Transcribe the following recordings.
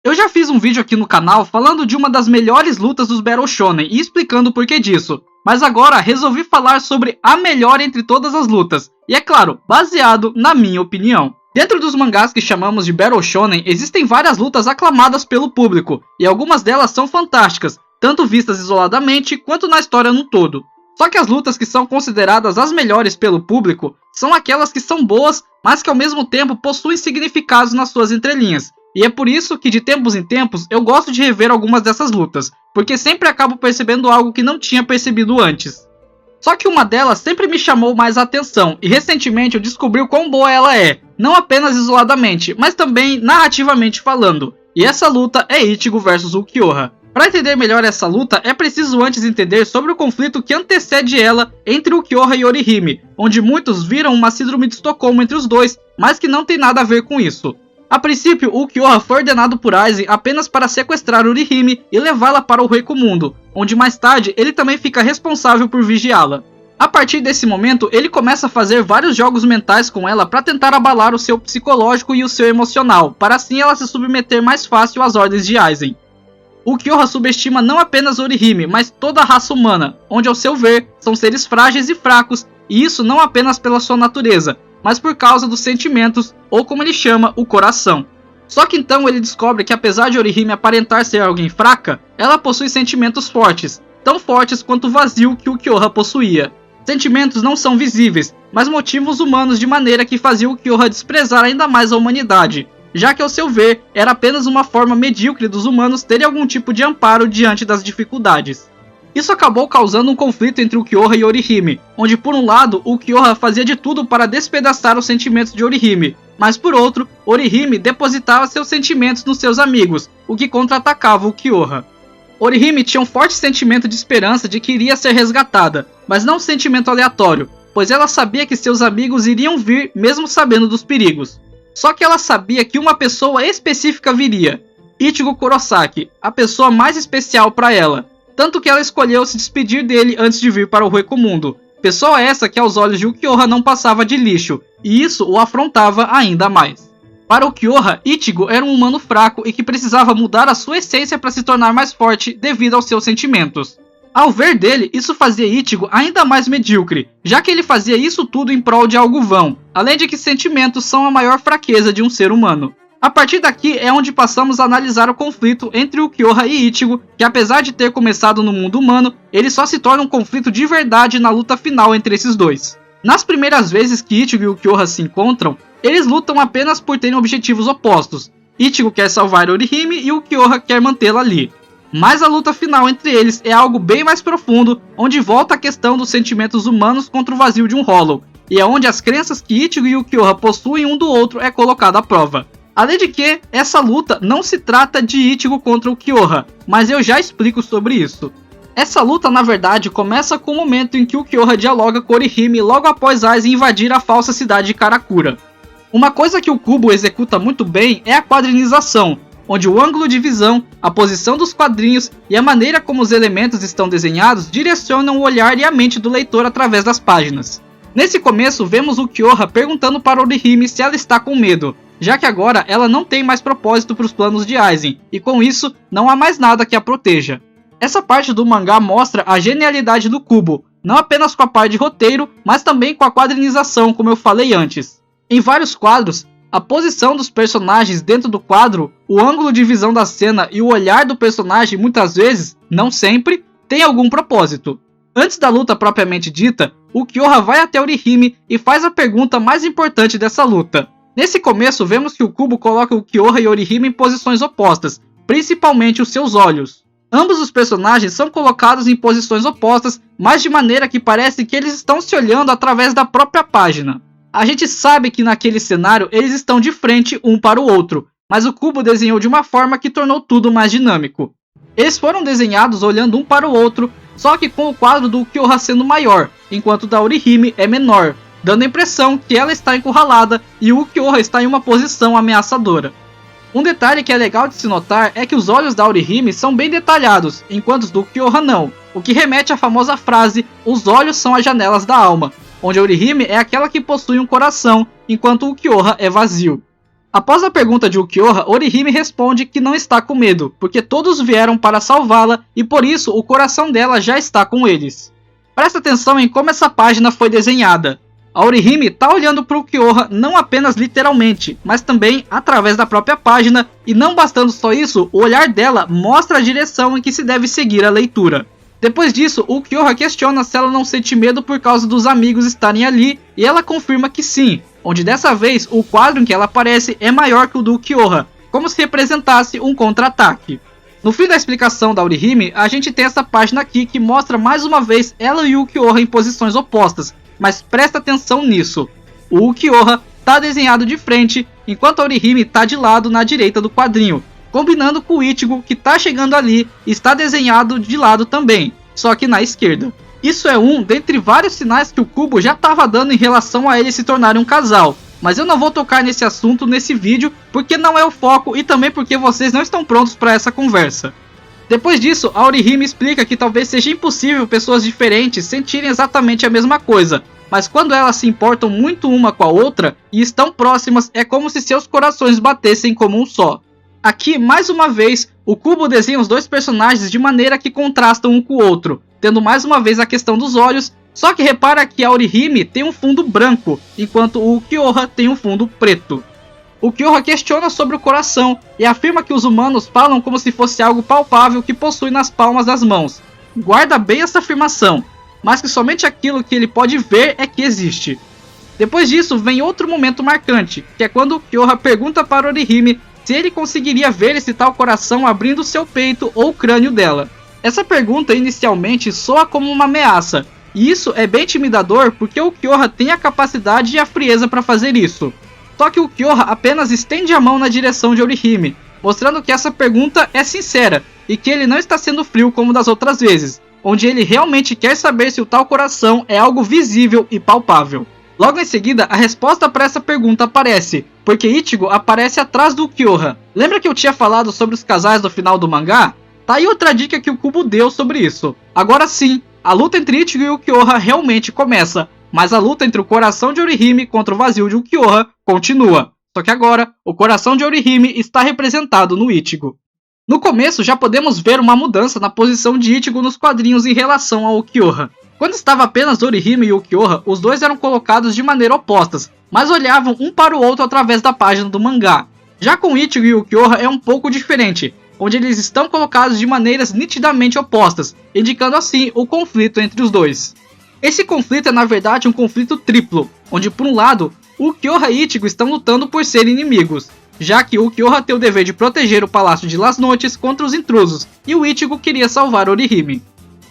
Eu já fiz um vídeo aqui no canal falando de uma das melhores lutas dos Battle Shonen e explicando o porquê disso, mas agora resolvi falar sobre a melhor entre todas as lutas, e é claro, baseado na minha opinião. Dentro dos mangás que chamamos de Battle Shonen, existem várias lutas aclamadas pelo público, e algumas delas são fantásticas, tanto vistas isoladamente quanto na história no todo. Só que as lutas que são consideradas as melhores pelo público são aquelas que são boas, mas que ao mesmo tempo possuem significados nas suas entrelinhas. E é por isso que de tempos em tempos eu gosto de rever algumas dessas lutas, porque sempre acabo percebendo algo que não tinha percebido antes. Só que uma delas sempre me chamou mais a atenção, e recentemente eu descobri o quão boa ela é, não apenas isoladamente, mas também narrativamente falando. E essa luta é Ichigo vs Ulquiorra. Para entender melhor essa luta, é preciso antes entender sobre o conflito que antecede ela entre Ulquiorra e Orihime, onde muitos viram uma síndrome de Estocolmo entre os dois, mas que não tem nada a ver com isso. A princípio, Ulquiorra foi ordenado por Aizen apenas para sequestrar Orihime e levá-la para o Reiko Mundo, onde mais tarde ele também fica responsável por vigiá-la. A partir desse momento, ele começa a fazer vários jogos mentais com ela para tentar abalar o seu psicológico e o seu emocional, para assim ela se submeter mais fácil às ordens de Aizen. Ulquiorra subestima não apenas Orihime, mas toda a raça humana, onde ao seu ver, são seres frágeis e fracos, e isso não apenas pela sua natureza, mas por causa dos sentimentos, ou como ele chama, o coração. Só que então ele descobre que apesar de Orihime aparentar ser alguém fraca, ela possui sentimentos fortes, tão fortes quanto o vazio que Ulquiorra possuía. Sentimentos não são visíveis, mas motivam os humanos de maneira que fazia Ulquiorra desprezar ainda mais a humanidade, já que ao seu ver, era apenas uma forma medíocre dos humanos terem algum tipo de amparo diante das dificuldades. Isso acabou causando um conflito entre Ulquiorra e Orihime, onde por um lado, Ulquiorra fazia de tudo para despedaçar os sentimentos de Orihime, mas por outro, Orihime depositava seus sentimentos nos seus amigos, o que contra-atacava Ulquiorra. Orihime tinha um forte sentimento de esperança de que iria ser resgatada, mas não um sentimento aleatório, pois ela sabia que seus amigos iriam vir mesmo sabendo dos perigos. Só que ela sabia que uma pessoa específica viria, Ichigo Kurosaki, a pessoa mais especial para ela. Tanto que ela escolheu se despedir dele antes de vir para o Reiko Mundo. Pessoa essa que aos olhos de Ulquiorra não passava de lixo, e isso o afrontava ainda mais. Para Ulquiorra, Ichigo era um humano fraco e que precisava mudar a sua essência para se tornar mais forte devido aos seus sentimentos. Ao ver dele, isso fazia Ichigo ainda mais medíocre, já que ele fazia isso tudo em prol de algo vão, além de que sentimentos são a maior fraqueza de um ser humano. A partir daqui é onde passamos a analisar o conflito entre Ulquiorra e Ichigo, que apesar de ter começado no mundo humano, ele só se torna um conflito de verdade na luta final entre esses dois. Nas primeiras vezes que Ichigo e Ulquiorra se encontram, eles lutam apenas por terem objetivos opostos. Ichigo quer salvar Orihime e Ulquiorra quer mantê-la ali. Mas a luta final entre eles é algo bem mais profundo, onde volta a questão dos sentimentos humanos contra o vazio de um Hollow, e é onde as crenças que Ichigo e Ulquiorra possuem um do outro é colocada à prova. Além de que, essa luta não se trata de Ichigo contra Ulquiorra, mas eu já explico sobre isso. Essa luta na verdade começa com o momento em que Ulquiorra dialoga com Orihime logo após Aizen invadir a falsa cidade de Karakura. Uma coisa que o Kubo executa muito bem é a quadrinização, onde o ângulo de visão, a posição dos quadrinhos e a maneira como os elementos estão desenhados direcionam o olhar e a mente do leitor através das páginas. Nesse começo vemos Ulquiorra perguntando para Orihime se ela está com medo, já que agora ela não tem mais propósito para os planos de Aizen, e com isso não há mais nada que a proteja. Essa parte do mangá mostra a genialidade do Kubo, não apenas com a parte de roteiro, mas também com a quadrinização, como eu falei antes. Em vários quadros, a posição dos personagens dentro do quadro, o ângulo de visão da cena e o olhar do personagem muitas vezes, não sempre, tem algum propósito. Antes da luta propriamente dita, Ulquiorra vai até Orihime e faz a pergunta mais importante dessa luta. Nesse começo, vemos que o Kubo coloca Ulquiorra e Orihime em posições opostas, principalmente os seus olhos. Ambos os personagens são colocados em posições opostas, mas de maneira que parece que eles estão se olhando através da própria página. A gente sabe que naquele cenário eles estão de frente um para o outro, mas o Kubo desenhou de uma forma que tornou tudo mais dinâmico. Eles foram desenhados olhando um para o outro, só que com o quadro do Ulquiorra sendo maior, enquanto o da Orihime é menor, dando a impressão que ela está encurralada e o Ulquiorra está em uma posição ameaçadora. Um detalhe que é legal de se notar é que os olhos da Orihime são bem detalhados, enquanto os do Ulquiorra não, o que remete à famosa frase, os olhos são as janelas da alma, onde a Orihime é aquela que possui um coração, enquanto o Ulquiorra é vazio. Após a pergunta de Ulquiorra, Orihime responde que não está com medo, porque todos vieram para salvá-la e por isso o coração dela já está com eles. Presta atenção em como essa página foi desenhada. A Orihime está olhando para o Ulquiorra não apenas literalmente, mas também através da própria página, e não bastando só isso, o olhar dela mostra a direção em que se deve seguir a leitura. Depois disso, o Ulquiorra questiona se ela não sente medo por causa dos amigos estarem ali, e ela confirma que sim, onde dessa vez o quadro em que ela aparece é maior que o do Ulquiorra, como se representasse um contra-ataque. No fim da explicação da Orihime, a gente tem essa página aqui que mostra mais uma vez ela e o Ulquiorra em posições opostas, mas presta atenção nisso. O Ulquiorra está desenhado de frente, enquanto a Orihime está de lado na direita do quadrinho, combinando com o Ichigo que está chegando ali e está desenhado de lado também, só que na esquerda. Isso é um dentre vários sinais que o Kubo já estava dando em relação a eles se tornarem um casal, mas eu não vou tocar nesse assunto nesse vídeo porque não é o foco e também porque vocês não estão prontos para essa conversa. Depois disso, a Orihime explica que talvez seja impossível pessoas diferentes sentirem exatamente a mesma coisa, mas quando elas se importam muito uma com a outra e estão próximas, é como se seus corações batessem como um só. Aqui, mais uma vez, o Kubo desenha os dois personagens de maneira que contrastam um com o outro, tendo mais uma vez a questão dos olhos, só que repara que a Orihime tem um fundo branco, enquanto o Ulquiorra tem um fundo preto. O Ulquiorra questiona sobre o coração e afirma que os humanos falam como se fosse algo palpável que possui nas palmas das mãos. Guarda bem essa afirmação, mas que somente aquilo que ele pode ver é que existe. Depois disso vem outro momento marcante, que é quando o Ulquiorra pergunta para Orihime se ele conseguiria ver esse tal coração abrindo seu peito ou o crânio dela. Essa pergunta inicialmente soa como uma ameaça, e isso é bem intimidador porque o Ulquiorra tem a capacidade e a frieza para fazer isso. Só que o Ulquiorra apenas estende a mão na direção de Orihime, mostrando que essa pergunta é sincera e que ele não está sendo frio como das outras vezes, onde ele realmente quer saber se o tal coração é algo visível e palpável. Logo em seguida, a resposta para essa pergunta aparece, porque Ichigo aparece atrás do Ulquiorra. Lembra que eu tinha falado sobre os casais do final do mangá? Tá aí outra dica que o Kubo deu sobre isso. Agora sim, a luta entre Ichigo e Ulquiorra realmente começa, mas a luta entre o coração de Orihime contra o vazio de Ulquiorra continua. Só que agora, o coração de Orihime está representado no Ichigo. No começo já podemos ver uma mudança na posição de Ichigo nos quadrinhos em relação ao Ulquiorra. Quando estava apenas Orihime e Ulquiorra, os dois eram colocados de maneira opostas, mas olhavam um para o outro através da página do mangá. Já com Ichigo e Ulquiorra é um pouco diferente, onde eles estão colocados de maneiras nitidamente opostas, indicando assim o conflito entre os dois. Esse conflito é na verdade um conflito triplo, onde por um lado, Ulquiorra e Ichigo estão lutando por serem inimigos, já que Ulquiorra tem o dever de proteger o Palácio de Las Noches contra os intrusos, e o Ichigo queria salvar Orihime.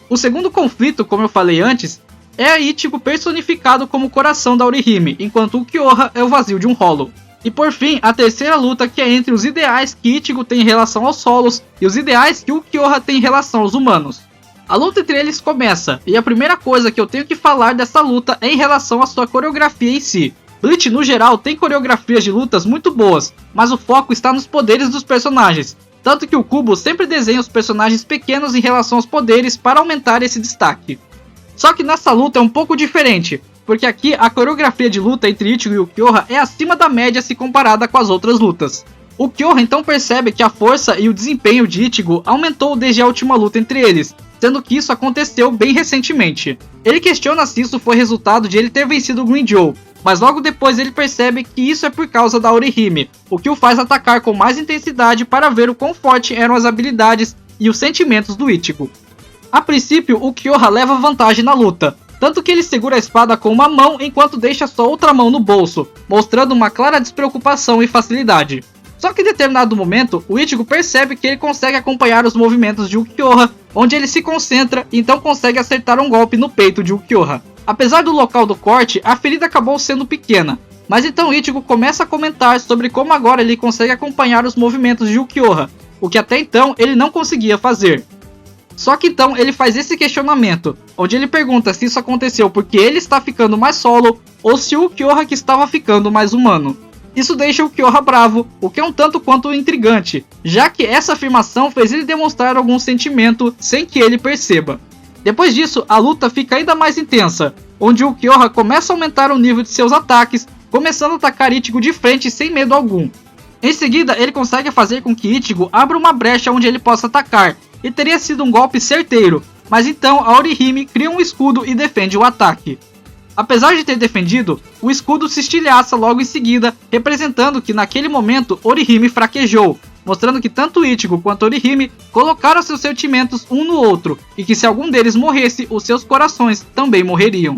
O segundo conflito, como eu falei antes, é Ichigo personificado como o coração da Orihime, enquanto Ulquiorra é o vazio de um Hollow. E por fim, a terceira luta que é entre os ideais que Ichigo tem em relação aos Hollows e os ideais que Ulquiorra tem em relação aos humanos. A luta entre eles começa, e a primeira coisa que eu tenho que falar dessa luta é em relação à sua coreografia em si. Bleach no geral tem coreografias de lutas muito boas, mas o foco está nos poderes dos personagens, tanto que o Kubo sempre desenha os personagens pequenos em relação aos poderes para aumentar esse destaque. Só que nessa luta é um pouco diferente, porque aqui a coreografia de luta entre Ichigo e Ulquiorra é acima da média se comparada com as outras lutas. Ulquiorra então percebe que a força e o desempenho de Ichigo aumentou desde a última luta entre eles, sendo que isso aconteceu bem recentemente. Ele questiona se isso foi resultado de ele ter vencido o Green Joe, mas logo depois ele percebe que isso é por causa da Orihime, o que o faz atacar com mais intensidade para ver o quão forte eram as habilidades e os sentimentos do Ichigo. A princípio, o Ulquiorra leva vantagem na luta, tanto que ele segura a espada com uma mão enquanto deixa sua outra mão no bolso, mostrando uma clara despreocupação e facilidade. Só que em determinado momento, o Ichigo percebe que ele consegue acompanhar os movimentos de Ulquiorra, onde ele se concentra e então consegue acertar um golpe no peito de Ulquiorra. Apesar do local do corte, a ferida acabou sendo pequena, mas então Ichigo começa a comentar sobre como agora ele consegue acompanhar os movimentos de Ulquiorra, o que até então ele não conseguia fazer. Só que então ele faz esse questionamento, onde ele pergunta se isso aconteceu porque ele está ficando mais solo ou se o Ulquiorra que estava ficando mais humano. Isso deixa o Ulquiorra bravo, o que é um tanto quanto intrigante, já que essa afirmação fez ele demonstrar algum sentimento sem que ele perceba. Depois disso, a luta fica ainda mais intensa, onde o Ulquiorra começa a aumentar o nível de seus ataques, começando a atacar Ichigo de frente sem medo algum. Em seguida, ele consegue fazer com que Ichigo abra uma brecha onde ele possa atacar, e teria sido um golpe certeiro, mas então a Orihime cria um escudo e defende o ataque. Apesar de ter defendido, o escudo se estilhaça logo em seguida, representando que naquele momento Orihime fraquejou, mostrando que tanto Ichigo quanto Orihime colocaram seus sentimentos um no outro, e que se algum deles morresse, os seus corações também morreriam.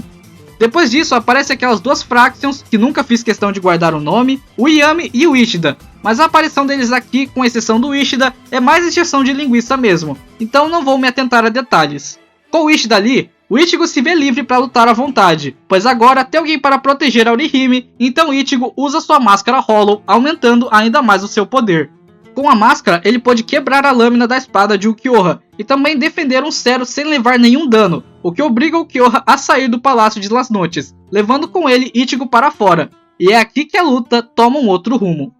Depois disso aparecem aquelas duas Fractions, que nunca fiz questão de guardar o nome, o Yami e o Ishida, mas a aparição deles aqui, com exceção do Ishida, é mais injeção de linguiça mesmo, então não vou me atentar a detalhes. Com o Ishida ali, o Ichigo se vê livre para lutar à vontade, pois agora tem alguém para proteger a Orihime, então Ichigo usa sua máscara Hollow, aumentando ainda mais o seu poder. Com a máscara, ele pôde quebrar a lâmina da espada de Ulquiorra e também defender um Zero sem levar nenhum dano, o que obriga Ulquiorra a sair do Palácio de Las Noches, levando com ele Ichigo para fora, e é aqui que a luta toma um outro rumo.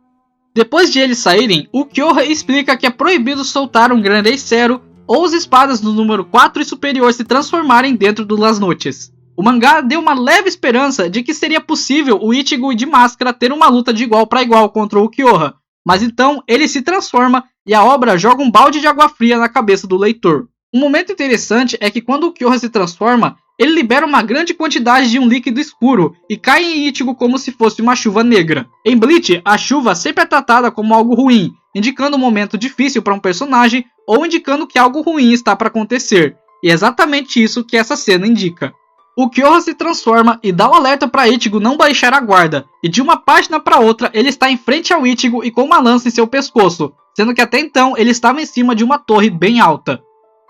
Depois de eles saírem, Ulquiorra explica que é proibido soltar um Grande Zero ou as espadas do número 4 e superior se transformarem dentro do Las Noches. O mangá deu uma leve esperança de que seria possível o Ichigo de máscara ter uma luta de igual para igual contra o Ulquiorra, mas então ele se transforma e a obra joga um balde de água fria na cabeça do leitor. Um momento interessante é que quando o Ulquiorra se transforma, ele libera uma grande quantidade de um líquido escuro e cai em Ichigo como se fosse uma chuva negra. Em Bleach, a chuva sempre é tratada como algo ruim, indicando um momento difícil para um personagem ou indicando que algo ruim está para acontecer, e é exatamente isso que essa cena indica. O Ulquiorra se transforma e dá o alerta para Ichigo não baixar a guarda, e de uma página para outra ele está em frente ao Ichigo e com uma lança em seu pescoço, sendo que até então ele estava em cima de uma torre bem alta.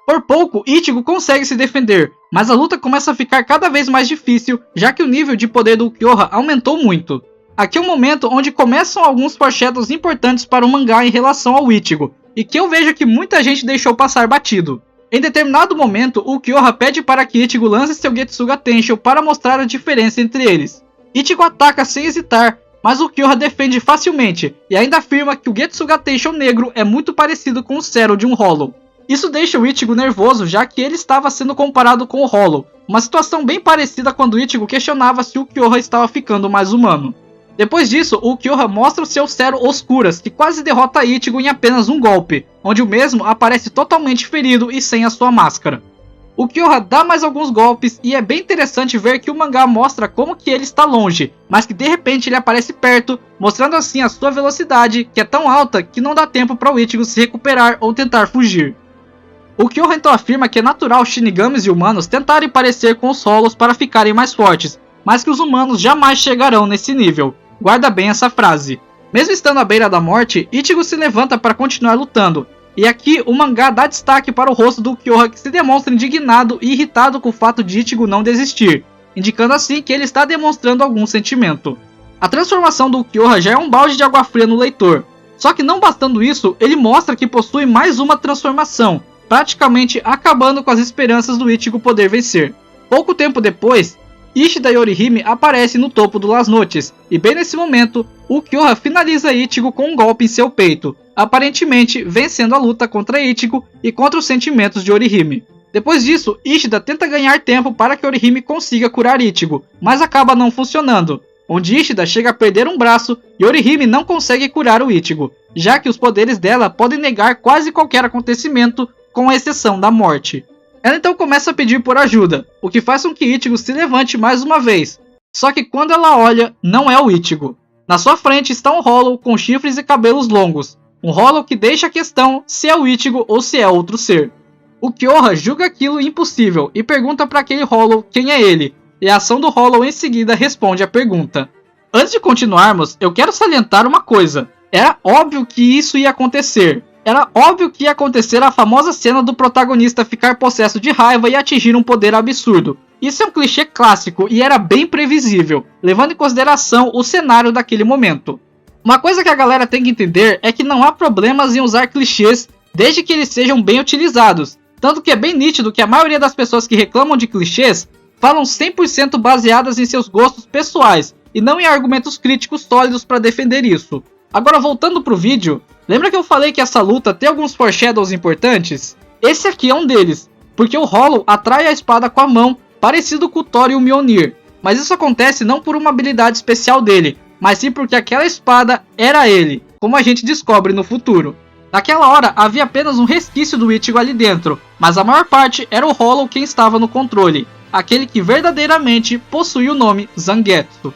Por pouco, Ichigo consegue se defender, mas a luta começa a ficar cada vez mais difícil, já que o nível de poder do Ulquiorra aumentou muito. Aqui é um momento onde começam alguns foreshadows importantes para o mangá em relação ao Ichigo, e que eu vejo que muita gente deixou passar batido. Em determinado momento, o Ulquiorra pede para que Ichigo lance seu Getsuga Tensho para mostrar a diferença entre eles. Ichigo ataca sem hesitar, mas o Ulquiorra defende facilmente, e ainda afirma que o Getsuga Tensho negro é muito parecido com o Zero de um Hollow. Isso deixa o Ichigo nervoso, já que ele estava sendo comparado com o Hollow, uma situação bem parecida quando o Ichigo questionava se o Ulquiorra estava ficando mais humano. Depois disso, o Ulquiorra mostra o seu Zero Oscuras, que quase derrota Ichigo em apenas um golpe, onde o mesmo aparece totalmente ferido e sem a sua máscara. O Ulquiorra dá mais alguns golpes e é bem interessante ver que o mangá mostra como que ele está longe, mas que de repente ele aparece perto, mostrando assim a sua velocidade, que é tão alta que não dá tempo para o Ichigo se recuperar ou tentar fugir. O Ulquiorra então afirma que é natural os Shinigamis e humanos tentarem parecer com os Hollows para ficarem mais fortes, mas que os humanos jamais chegarão nesse nível. Guarda bem essa frase. Mesmo estando à beira da morte, Ichigo se levanta para continuar lutando, e aqui o mangá dá destaque para o rosto do Ulquiorra, que se demonstra indignado e irritado com o fato de Ichigo não desistir, indicando assim que ele está demonstrando algum sentimento. A transformação do Ulquiorra já é um balde de água fria no leitor, só que não bastando isso, ele mostra que possui mais uma transformação, praticamente acabando com as esperanças do Ichigo poder vencer. Pouco tempo depois, Ishida e Orihime aparecem no topo do Las Noches, e bem nesse momento, Ulquiorra finaliza Ichigo com um golpe em seu peito, aparentemente vencendo a luta contra Ichigo e contra os sentimentos de Orihime. Depois disso, Ishida tenta ganhar tempo para que Orihime consiga curar Ichigo, mas acaba não funcionando, onde Ishida chega a perder um braço e Orihime não consegue curar o Ichigo, já que os poderes dela podem negar quase qualquer acontecimento, com exceção da morte. Ela então começa a pedir por ajuda, o que faz com que Ichigo se levante mais uma vez. Só que quando ela olha, não é o Ichigo. Na sua frente está um Hollow com chifres e cabelos longos. Um Hollow que deixa a questão se é o Ichigo ou se é outro ser. O Ulquiorra julga aquilo impossível e pergunta para aquele Hollow quem é ele. E a ação do Hollow em seguida responde a pergunta. Antes de continuarmos, eu quero salientar uma coisa. Era óbvio que isso ia acontecer. Era óbvio que ia acontecer a famosa cena do protagonista ficar possesso de raiva e atingir um poder absurdo. Isso é um clichê clássico e era bem previsível, levando em consideração o cenário daquele momento. Uma coisa que a galera tem que entender é que não há problemas em usar clichês desde que eles sejam bem utilizados, tanto que é bem nítido que a maioria das pessoas que reclamam de clichês falam 100% baseadas em seus gostos pessoais e não em argumentos críticos sólidos para defender isso. Agora voltando pro vídeo, lembra que eu falei que essa luta tem alguns foreshadows importantes? Esse aqui é um deles, porque o Hollow atrai a espada com a mão, parecido com o Thor e o Mjolnir, mas isso acontece não por uma habilidade especial dele, mas sim porque aquela espada era ele. como a gente descobre no futuro. Naquela hora havia apenas um resquício do Ichigo ali dentro, mas a maior parte era o Hollow quem estava no controle, aquele que verdadeiramente possui o nome Zangetsu.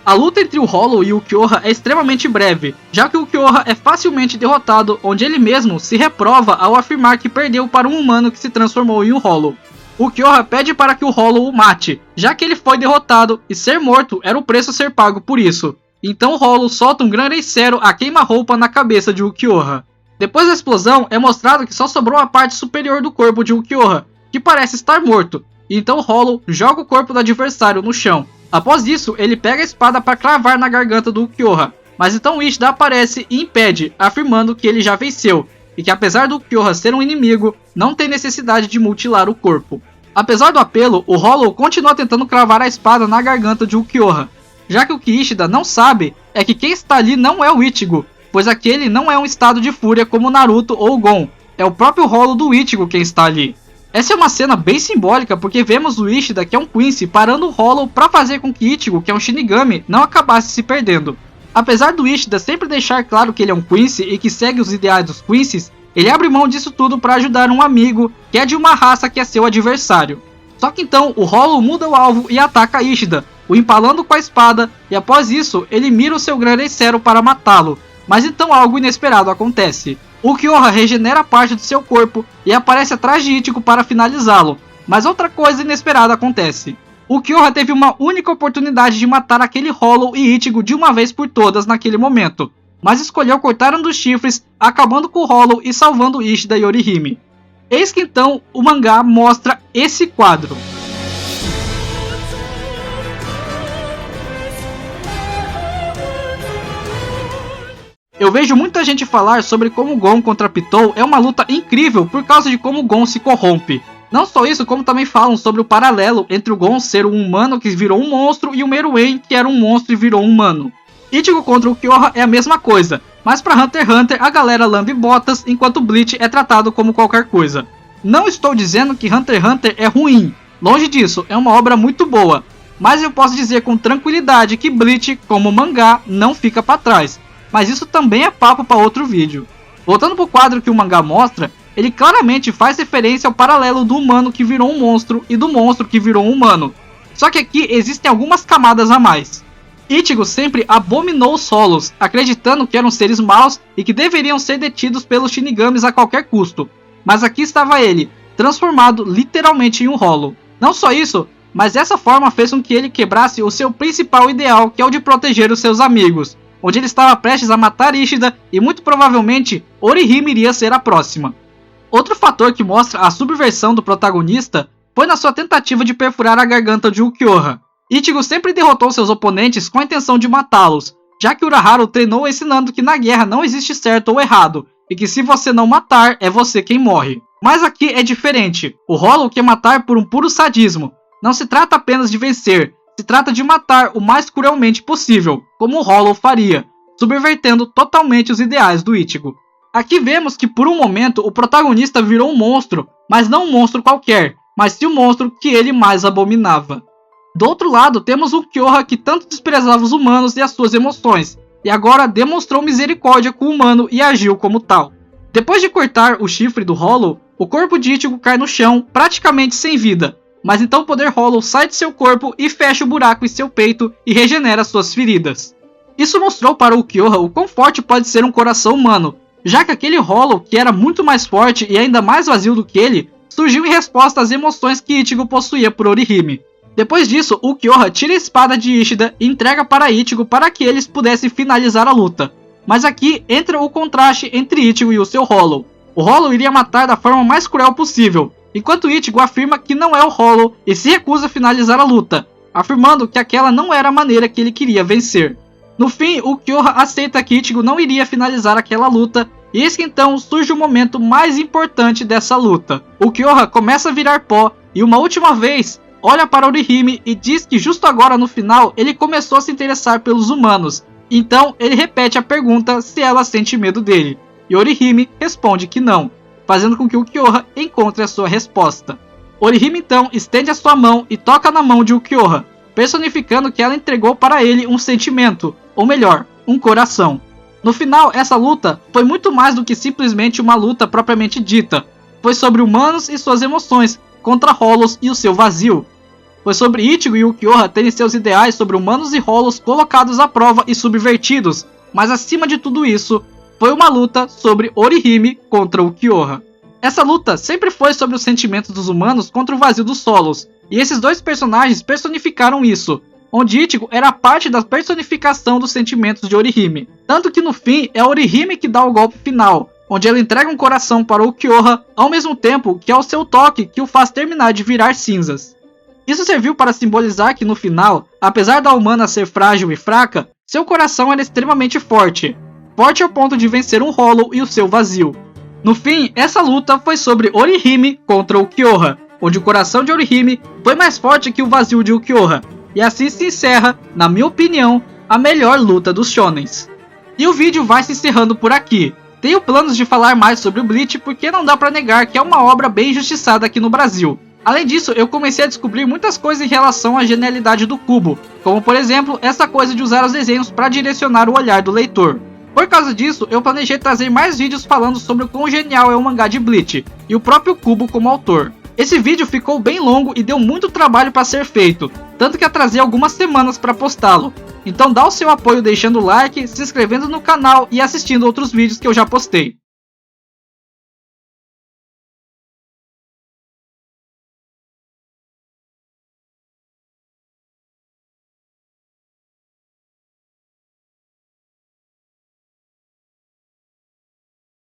A luta entre o Hollow e o Ukiyoha é extremamente breve, já que o Ukiyoha é facilmente derrotado, onde ele mesmo se reprova ao afirmar que perdeu para um humano que se transformou em um Hollow. O Ukiyoha pede para que o Hollow o mate, já que ele foi derrotado e ser morto era o preço a ser pago por isso. Então o Hollow solta um Granreicero a queima-roupa na cabeça de Ukiyoha. Depois da explosão, é mostrado que só sobrou a parte superior do corpo de Ukiyoha, que parece estar morto. Então Hollow joga o corpo do adversário no chão. Após isso, ele pega a espada para cravar na garganta do Ukiyoha. Mas então Ishida aparece e impede, afirmando que ele já venceu, e que apesar do Ukiyoha ser um inimigo, não tem necessidade de mutilar o corpo. Apesar do apelo, o Hollow continua tentando cravar a espada na garganta de Ukiyoha, já que o que Ishida não sabe é que quem está ali não é o Ichigo, pois aquele não é um estado de fúria como Naruto ou Gon, é o próprio Hollow do Ichigo quem está ali. Essa é uma cena bem simbólica porque vemos o Ishida, que é um Quincy, parando o Hollow para fazer com que Ichigo, que é um Shinigami, não acabasse se perdendo. Apesar do Ishida sempre deixar claro que ele é um Quincy e que segue os ideais dos Quincy's, ele abre mão disso tudo para ajudar um amigo que é de uma raça que é seu adversário. Só que então o Hollow muda o alvo e ataca Ishida, o empalando com a espada, e após isso ele mira o seu Granreicero para matá-lo. Mas então algo inesperado acontece. O Ukiyoha regenera parte do seu corpo e aparece atrás de Ichigo para finalizá-lo. Mas outra coisa inesperada acontece. O Ukiyoha teve uma única oportunidade de matar aquele Hollow e Ichigo de uma vez por todas naquele momento, mas escolheu cortar um dos chifres, acabando com o Hollow e salvando Ishida e Orihime. Eis que então o mangá mostra esse quadro. Eu vejo muita gente falar sobre como Gon contra Pitou é uma luta incrível por causa de como Gon se corrompe. Não só isso, como também falam sobre o paralelo entre o Gon ser um humano que virou um monstro e o Meruem que era um monstro e virou um humano. Ichigo contra o Ukiyoha é a mesma coisa, mas pra Hunter x Hunter a galera lambe botas enquanto Bleach é tratado como qualquer coisa. Não estou dizendo que Hunter x Hunter é ruim, longe disso, é uma obra muito boa, mas eu posso dizer com tranquilidade que Bleach, como mangá, não fica pra trás. Mas isso também é papo para outro vídeo. Voltando pro quadro que o mangá mostra, ele claramente faz referência ao paralelo do humano que virou um monstro e do monstro que virou um humano. Só que aqui existem algumas camadas a mais. Ichigo sempre abominou os Hollows, acreditando que eram seres maus e que deveriam ser detidos pelos Shinigamis a qualquer custo. Mas aqui estava ele, transformado literalmente em um Hollow. Não só isso, mas essa forma fez com que ele quebrasse o seu principal ideal, que é o de proteger os seus amigos, onde ele estava prestes a matar Ishida e muito provavelmente Orihime iria ser a próxima. Outro fator que mostra a subversão do protagonista foi na sua tentativa de perfurar a garganta de Ukiyoha. Ichigo sempre derrotou seus oponentes com a intenção de matá-los, já que Urahara treinou ensinando que na guerra não existe certo ou errado, e que se você não matar, é você quem morre. Mas aqui é diferente, o Hollow quer matar por um puro sadismo. Não se trata apenas de vencer, se trata de matar o mais cruelmente possível, como o Hollow faria, subvertendo totalmente os ideais do Ichigo. Aqui vemos que por um momento o protagonista virou um monstro, mas não um monstro qualquer, mas sim o monstro que ele mais abominava. Do outro lado temos o Ukiyoha, que tanto desprezava os humanos e as suas emoções, e agora demonstrou misericórdia com o humano e agiu como tal. Depois de cortar o chifre do Hollow, o corpo de Ichigo cai no chão, praticamente sem vida, mas então o poder Hollow sai de seu corpo e fecha o buraco em seu peito e regenera suas feridas. Isso mostrou para o Ukiyoha o quão forte pode ser um coração humano, já que aquele Hollow, que era muito mais forte e ainda mais vazio do que ele, surgiu em resposta às emoções que Ichigo possuía por Orihime. Depois disso, o Ukiyoha tira a espada de Ishida e entrega para Ichigo para que eles pudessem finalizar a luta. Mas aqui entra o contraste entre Ichigo e o seu Hollow. O Hollow iria matar da forma mais cruel possível, enquanto Ichigo afirma que não é o Hollow e se recusa a finalizar a luta, afirmando que aquela não era a maneira que ele queria vencer. No fim, o Ukiyoha aceita que Ichigo não iria finalizar aquela luta, e eis que então surge o momento mais importante dessa luta. O Ukiyoha começa a virar pó e uma última vez olha para Orihime e diz que justo agora no final ele começou a se interessar pelos humanos. Então ele repete a pergunta se ela sente medo dele, e Orihime responde que não, fazendo com que o Ukiyoha encontre a sua resposta. Orihime então estende a sua mão e toca na mão de Ukiyoha, personificando que ela entregou para ele um sentimento, ou melhor, um coração. No final, essa luta foi muito mais do que simplesmente uma luta propriamente dita. Foi sobre humanos e suas emoções contra Hollows e o seu vazio. Foi sobre Ichigo e Ulquiorra terem seus ideais sobre humanos e Hollows colocados à prova e subvertidos. Mas acima de tudo isso, foi uma luta sobre Orihime contra Ulquiorra. Essa luta sempre foi sobre os sentimentos dos humanos contra o vazio dos solos, e esses dois personagens personificaram isso, onde Ichigo era parte da personificação dos sentimentos de Orihime. Tanto que no fim é Orihime que dá o golpe final, onde ela entrega um coração para Ulquiorra, ao mesmo tempo que é o seu toque que o faz terminar de virar cinzas. Isso serviu para simbolizar que no final, apesar da humana ser frágil e fraca, seu coração era extremamente forte. Forte ao ponto de vencer um Hollow e o seu vazio. No fim, essa luta foi sobre Orihime contra Ulquiorra, onde o coração de Orihime foi mais forte que o vazio de Ulquiorra. E assim se encerra, na minha opinião, a melhor luta dos shonens. E o vídeo vai se encerrando por aqui. Tenho planos de falar mais sobre o Bleach porque não dá pra negar que é uma obra bem injustiçada aqui no Brasil. Além disso, eu comecei a descobrir muitas coisas em relação à genialidade do Kubo, como por exemplo, essa coisa de usar os desenhos para direcionar o olhar do leitor. Por causa disso, eu planejei trazer mais vídeos falando sobre o quão genial é o mangá de Bleach, e o próprio Kubo como autor. Esse vídeo ficou bem longo e deu muito trabalho para ser feito, tanto que atrasei algumas semanas para postá-lo. Então dá o seu apoio deixando o like, se inscrevendo no canal e assistindo outros vídeos que eu já postei.